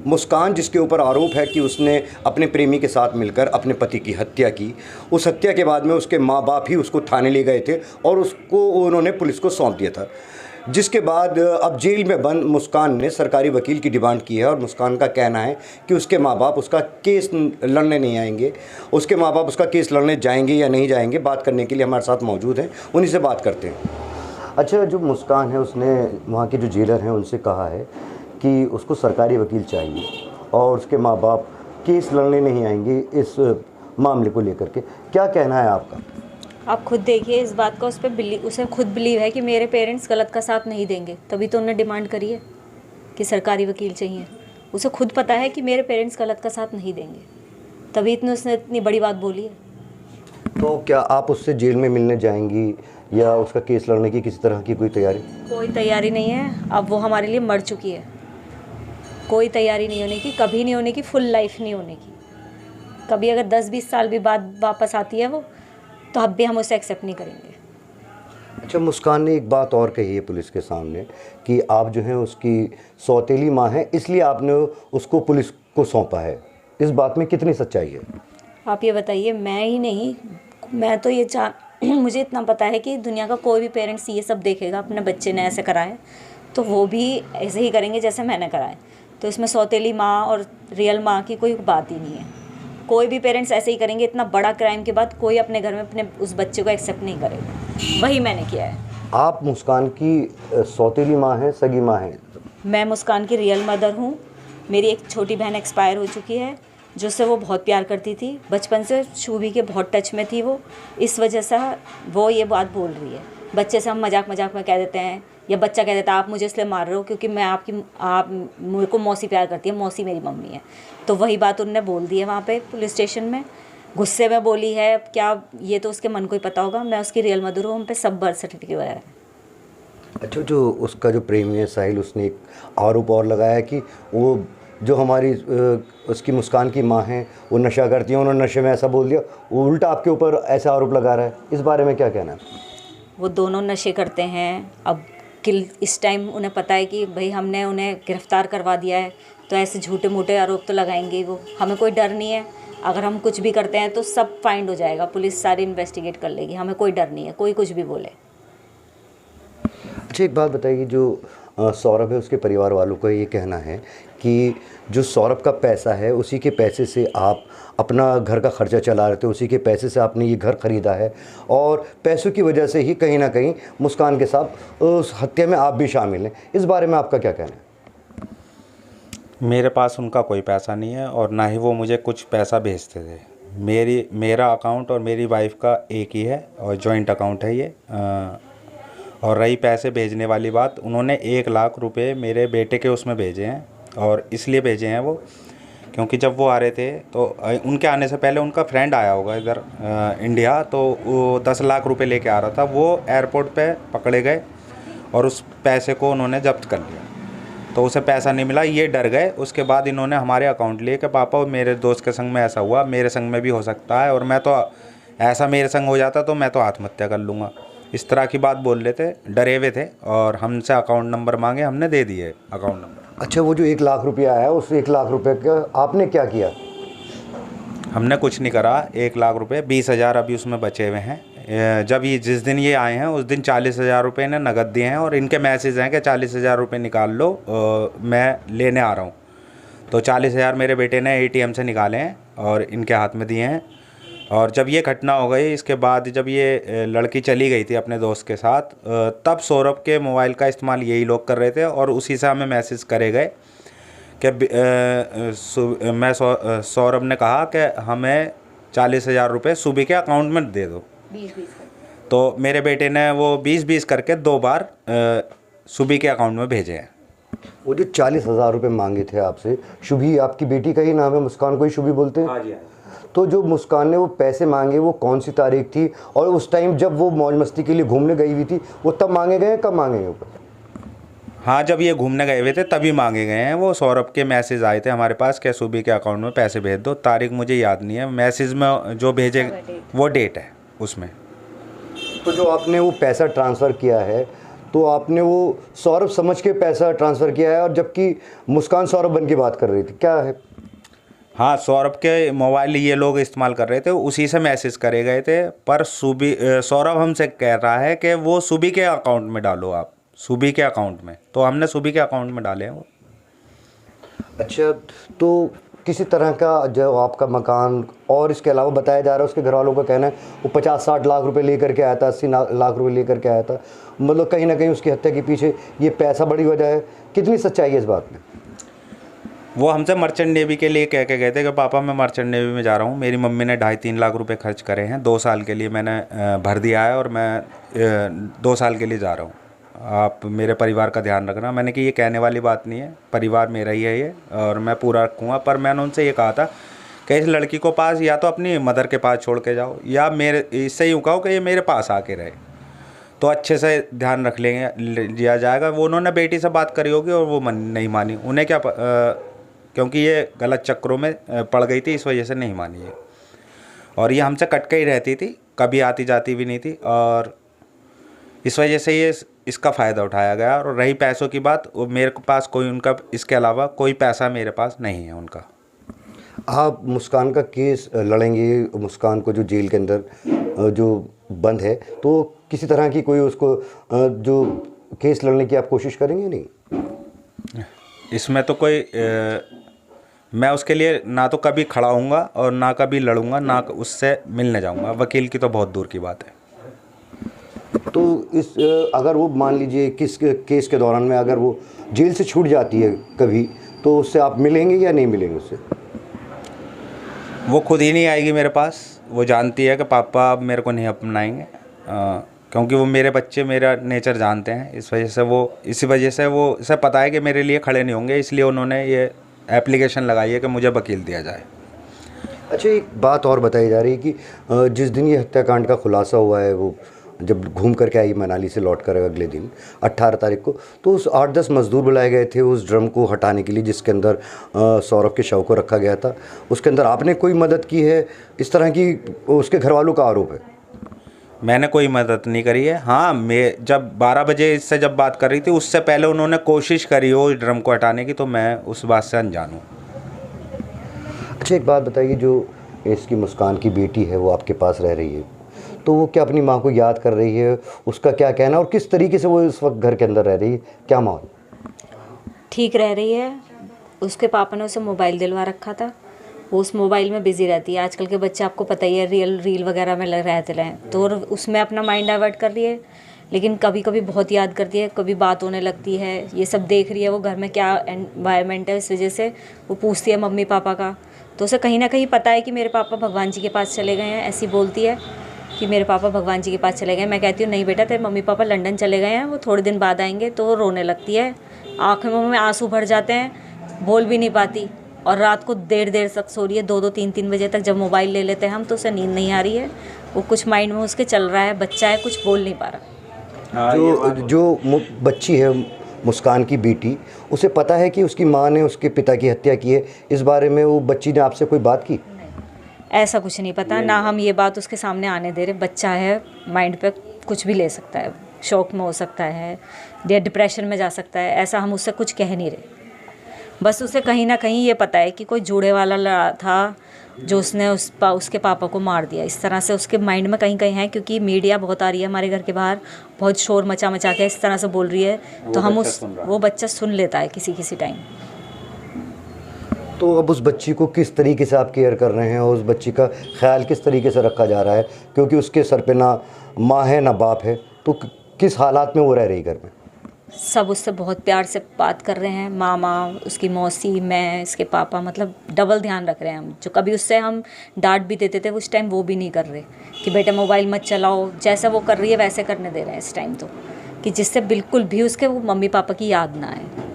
मुस्कान जिसके ऊपर आरोप है कि उसने अपने प्रेमी के साथ मिलकर अपने पति की हत्या की, उस हत्या के बाद में उसके माँ बाप ही उसको थाने ले गए थे और उसको उन्होंने पुलिस को सौंप दिया था। जिसके बाद अब जेल में बंद मुस्कान ने सरकारी वकील की डिमांड की है और मुस्कान का कहना है कि उसके माँ बाप उसका केस लड़ने नहीं आएंगे। उसके माँ बाप उसका केस लड़ने जाएंगे या नहीं जाएंगे, बात करने के लिए हमारे साथ मौजूद हैं, उन्हीं से बात करते हैं। अच्छा, जो मुस्कान है उसने वहाँ के जो जेलर हैं उनसे कहा है कि उसको सरकारी वकील चाहिए और उसके माँ बाप केस लड़ने नहीं आएंगे इस मामले को लेकर के। क्या कहना है आपका? आप खुद देखिए इस बात का, उसे खुद बिलीव है कि मेरे पेरेंट्स गलत का साथ नहीं देंगे, तभी तो उन्होंने डिमांड करी है कि सरकारी वकील चाहिए। उसे खुद पता है कि मेरे पेरेंट्स गलत का साथ नहीं देंगे, तभी उसने इतनी बड़ी बात बोली है। तो क्या आप उससे जेल में मिलने जाएंगी या उसका केस लड़ने की किसी तरह की कोई तैयारी? कोई तैयारी नहीं है, अब वो हमारे लिए मर चुकी है। कोई तैयारी नहीं होने की, कभी नहीं होने की, फुल लाइफ नहीं होने की। कभी अगर 10-20 साल भी बाद वापस आती है वो, तो अब भी हम उसे एक्सेप्ट नहीं करेंगे। अच्छा, मुस्कान ने एक बात और कही है पुलिस के सामने कि आप जो हैं उसकी सौतेली माँ हैं, इसलिए आपने उसको पुलिस को सौंपा है। इस बात में कितनी सच्चाई है? आप ये बताइए। मैं ही नहीं, मैं तो ये मुझे इतना पता है कि दुनिया का कोई भी पेरेंट्स ये सब देखेगा, अपने बच्चे ने ऐसे करा है तो वो भी ऐसे ही करेंगे जैसे मैंने करा है। तो इसमें सौतेली माँ और रियल माँ की कोई बात ही नहीं है। कोई भी पेरेंट्स ऐसे ही करेंगे। इतना बड़ा क्राइम के बाद कोई अपने घर में अपने उस बच्चे को एक्सेप्ट नहीं करेगा। वही मैंने किया है। आप मुस्कान की सौतेली माँ हैं, सगी माँ हैं? मैं मुस्कान की रियल मदर हूँ। मेरी एक छोटी बहन एक्सपायर हो चुकी है, जिससे वो बहुत प्यार करती थी। बचपन से शुभी के बहुत टच में थी वो, इस वजह से वो ये बात बोल रही है। बच्चे से हम मजाक मजाक में कह देते हैं, या बच्चा कह देता है आप मुझे इसलिए मार रहे हो क्योंकि मैं आप मेरे को मौसी प्यार करती है, मौसी मेरी मम्मी है। तो वही बात उन्होंने बोल दी है वहाँ पे पुलिस स्टेशन में, गुस्से में बोली है। क्या ये तो उसके मन को ही पता होगा। मैं उसकी रियल मदर हूँ, हम पे सब बर्थ सर्टिफिकेट वगैरह है। अच्छा, जो उसका जो प्रेमी है साहिल, उसने एक आरोप और लगाया है कि वो जो हमारी उसकी मुस्कान की माँ हैं वो नशा करती हैं, उन्होंने नशे में ऐसा बोल दिया, वो उल्टा आपके ऊपर ऐसा आरोप लगा रहा है। इस बारे में क्या कहना है? वो दोनों नशे करते हैं। अब इस टाइम उन्हें पता है कि भाई हमने उन्हें गिरफ्तार करवा दिया है, तो ऐसे झूठे मूठे आरोप तो लगाएंगे वो। हमें कोई डर नहीं है। अगर हम कुछ भी करते हैं तो सब फाइंड हो जाएगा, पुलिस सारी इन्वेस्टिगेट कर लेगी। हमें कोई डर नहीं है, कोई कुछ भी बोले। अच्छा, एक बात बताइए, जो सौरभ है उसके परिवार वालों का ये कहना है कि जो सौरभ का पैसा है उसी के पैसे से आप अपना घर का खर्चा चला रहे थे, उसी के पैसे से आपने ये घर ख़रीदा है और पैसों की वजह से ही कहीं ना कहीं मुस्कान के साथ उस हत्या में आप भी शामिल हैं। इस बारे में आपका क्या कहना है? मेरे पास उनका कोई पैसा नहीं है और ना ही वो मुझे कुछ पैसा भेजते थे। मेरा अकाउंट और मेरी वाइफ का एक ही है और जॉइंट अकाउंट है ये। और रही पैसे भेजने वाली बात, उन्होंने 1 लाख रुपए मेरे बेटे के उसमें भेजे हैं और इसलिए भेजे हैं वो क्योंकि जब वो आ रहे थे तो उनके आने से पहले उनका फ्रेंड आया होगा इधर इंडिया, तो वो 10 लाख रुपए लेके आ रहा था। वो एयरपोर्ट पे पकड़े गए और उस पैसे को उन्होंने जब्त कर लिया, तो उसे पैसा नहीं मिला। ये डर गए। उसके बाद इन्होंने हमारे अकाउंट लिए कि पापा मेरे दोस्त के संग में ऐसा हुआ, मेरे संग में भी हो सकता है और मैं तो ऐसा मेरे संग हो जाता तो मैं तो आत्महत्या कर लूँगा। इस तरह की बात बोल रहे थे, डरे हुए थे और हमसे अकाउंट नंबर मांगे, हमने दे दिए अकाउंट नंबर। अच्छा, वो जो 1 लाख रुपया आया उस 1 लाख रुपये का आपने क्या किया? हमने कुछ नहीं करा। 1 लाख रुपये, 20,000 अभी उसमें बचे हुए हैं। जब ये जिस दिन ये आए हैं उस दिन 40,000 रुपये ने नगद दिए हैं और इनके मैसेज हैं कि 40,000 रुपये निकाल लो, मैं लेने आ रहा हूँ। तो 40,000 मेरे बेटे ने ATM से निकाले हैं और इनके हाथ में दिए हैं। और जब ये घटना हो गई, इसके बाद जब ये लड़की चली गई थी अपने दोस्त के साथ, तब सौरभ के मोबाइल का इस्तेमाल यही लोग कर रहे थे और उसी से हमें मैसेज करे गए कि सौरभ ने कहा कि हमें 40,000 रुपये सुबह के अकाउंट में दे दो। 20-20 तो मेरे बेटे ने वो 20-20 करके 2 बार सुबह के अकाउंट में भेजे हैं। वो जो 40,000 रुपये मांगे थे आपसे, शुभी आपकी बेटी का ही नाम है, मुस्कान को ही शुभी बोलते हैं? हाँ जी। तो जो मुस्कान ने वो पैसे मांगे वो कौन सी तारीख थी और उस टाइम जब वो मौज मस्ती के लिए घूमने गई हुई थी वो तब मांगे गए, कब मांगे गए? हाँ, जब ये घूमने गए हुए थे तभी मांगे गए हैं। वो सौरभ के मैसेज आए थे हमारे पास कि सुबह के अकाउंट में पैसे भेज दो। तारीख मुझे याद नहीं है, मैसेज में जो भेजे वो डेट है उसमें। तो जो आपने वो पैसा ट्रांसफ़र किया है तो आपने वो सौरभ समझ के पैसा ट्रांसफ़र किया है, और जबकि मुस्कान सौरभ बन के बात कर रही थी, क्या है? हाँ, सौरभ के मोबाइल ये लोग इस्तेमाल कर रहे थे, उसी से मैसेज करे गए थे। पर सौरभ हमसे कह रहा है कि वो सुबी के अकाउंट में डालो, आप सुबी के अकाउंट में। तो हमने सुबी के अकाउंट में डाले हैं वो। अच्छा, तो किसी तरह का जो आपका मकान और इसके अलावा बताया जा रहा है, उसके घर वालों का कहना है वो 50-60 लाख रुपए लेकर के आया था, 80 लाख रुपए लेकर के आया था। मतलब कहीं ना कहीं उसकी हत्या के पीछे ये पैसा बड़ी वजह है। कितनी सच्चाई है इस बात में? वो हमसे मर्चेंट नेवी के लिए कह के गए थे कि पापा मैं मर्चेंट नेवी में जा रहा हूँ। मेरी मम्मी ने 2.5-3 लाख रुपए खर्च करे हैं, 2 साल के लिए मैंने भर दिया है, और मैं 2 साल के लिए जा रहा हूँ। आप मेरे परिवार का ध्यान रखना। मैंने कि ये कहने वाली बात नहीं है, परिवार मेरा ही है ये, और मैं पूरा रखूँगा। पर मैंने उनसे ये कहा था कि इस लड़की को पास या तो अपनी मदर के पास छोड़ के जाओ, या मेरे इससे यूँ कहो कि ये मेरे पास आके रहे, तो अच्छे से ध्यान रख लेंगे, लिया जाएगा। वो उन्होंने बेटी से बात करी होगी और वो नहीं मानी। उन्हें क्या क्योंकि ये गलत चक्रों में पड़ गई थी, इस वजह से नहीं मानी है। और ये हमसे कट के ही रहती थी, कभी आती जाती भी नहीं थी, और इस वजह से ये इसका फ़ायदा उठाया गया। और रही पैसों की बात, वो मेरे पास कोई उनका इसके अलावा कोई पैसा मेरे पास नहीं है उनका। आप मुस्कान का केस लड़ेंगे, मुस्कान को जो जेल के अंदर जो बंद है, तो किसी तरह की कोई उसको जो केस लड़ने की आप कोशिश करेंगे? नहीं, इसमें तो कोई मैं उसके लिए ना तो कभी खड़ा हूँगा और ना कभी लड़ूंगा, ना उससे मिलने जाऊँगा। वकील की तो बहुत दूर की बात है। तो इस अगर वो मान लीजिए किस केस के दौरान में अगर वो जेल से छूट जाती है कभी, तो उससे आप मिलेंगे या नहीं मिलेंगे उससे? वो खुद ही नहीं आएगी मेरे पास। वो जानती है कि पापा अब मेरे को नहीं अपनाएंगे, क्योंकि वो मेरे बच्चे मेरा नेचर जानते हैं। इसी वजह से वो इसे पता है कि मेरे लिए खड़े नहीं होंगे, इसलिए उन्होंने ये एप्लीकेशन लगाई है कि मुझे वकील दिया जाए। अच्छा, एक बात और बताई जा रही है कि जिस दिन ये हत्याकांड का खुलासा हुआ है, वो जब घूम करके आई मनाली से लौट कर अगले दिन 18 तारीख को, तो उस 8-10 मज़दूर बुलाए गए थे उस ड्रम को हटाने के लिए जिसके अंदर सौरभ के शव को रखा गया था। उसके अंदर आपने कोई मदद की है? इस तरह की उसके घर वालों का आरोप है। मैंने कोई मदद नहीं करी है। हाँ, मैं जब 12 बजे इससे जब बात कर रही थी, उससे पहले उन्होंने कोशिश करी हो ड्रम को हटाने की, तो मैं उस बात से अनजान हूँ। अच्छा, एक बात बताइए, जो इसकी मुस्कान की बेटी है वो आपके पास रह रही है, तो वो क्या अपनी माँ को याद कर रही है? उसका क्या कहना, और किस तरीके से वो इस वक्त घर के अंदर रह रही है? क्या माहौल? ठीक रह रही है। उसके पापा ने उसे मोबाइल दिलवा रखा था, वो उस मोबाइल में बिज़ी रहती है। आजकल के बच्चे आपको पता ही है, रील वगैरह में रहते हैं, तो उसमें अपना माइंड डाइवर्ट कर रही है। लेकिन कभी कभी बहुत याद करती है, कभी बात होने लगती है, ये सब देख रही है वो घर में क्या एनवायरनमेंट है, इस वजह से वो पूछती है मम्मी पापा का। तो उसे कहीं ना कहीं पता है कि मेरे पापा भगवान जी के पास चले गए हैं। ऐसी बोलती है कि मेरे पापा भगवान जी के पास चले गए। मैं कहती हूँ नहीं बेटा, तेरे मम्मी पापा लंदन चले गए हैं, वो थोड़े दिन बाद आएंगे। तो वो रोने लगती है, आँखों में आंसू भर जाते हैं, बोल भी नहीं पाती। और रात को देर तक सो रही है, 2-2, 3-3 बजे तक। जब मोबाइल ले लेते हैं हम तो उसे नींद नहीं आ रही है। वो कुछ माइंड में उसके चल रहा है, बच्चा है, कुछ बोल नहीं पा रहा। जो बच्ची है मुस्कान की बेटी, उसे पता है कि उसकी माँ ने उसके पिता की हत्या की है? इस बारे में वो बच्ची ने आपसे कोई बात की? ऐसा कुछ नहीं पता, ना हम ये बात उसके सामने आने दे रहे। बच्चा है, माइंड पे कुछ भी ले सकता है, शौक में हो सकता है या डिप्रेशन में जा सकता है। ऐसा हम उससे कुछ कह नहीं रहे। बस उसे कहीं ना कहीं ये पता है कि कोई जूड़े वाला लड़ा था जो उसने उसके पापा को मार दिया। इस तरह से उसके माइंड में कहीं कहीं है, क्योंकि मीडिया बहुत आ रही है हमारे घर के बाहर, बहुत शोर मचा के इस तरह से बोल रही है, तो हम वो बच्चा सुन लेता है किसी टाइम। तो अब उस बच्ची को किस तरीके से आप केयर कर रहे हैं, और उस बच्ची का ख्याल किस तरीके से रखा जा रहा है? क्योंकि उसके सर पे ना माँ है ना बाप है, तो किस हालात में वो रह रही घर में? सब उससे बहुत प्यार से बात कर रहे हैं, मामा, उसकी मौसी, मैं, इसके पापा, मतलब डबल ध्यान रख रहे हैं हम। जो कभी उससे हम डांट भी देते थे उस टाइम वो भी नहीं कर रहे कि बेटा मोबाइल मत चलाओ। जैसा वो कर रही है वैसे करने दे रहे हैं इस टाइम, तो कि जिससे बिल्कुल भी उसके वो मम्मी पापा की याद ना आए।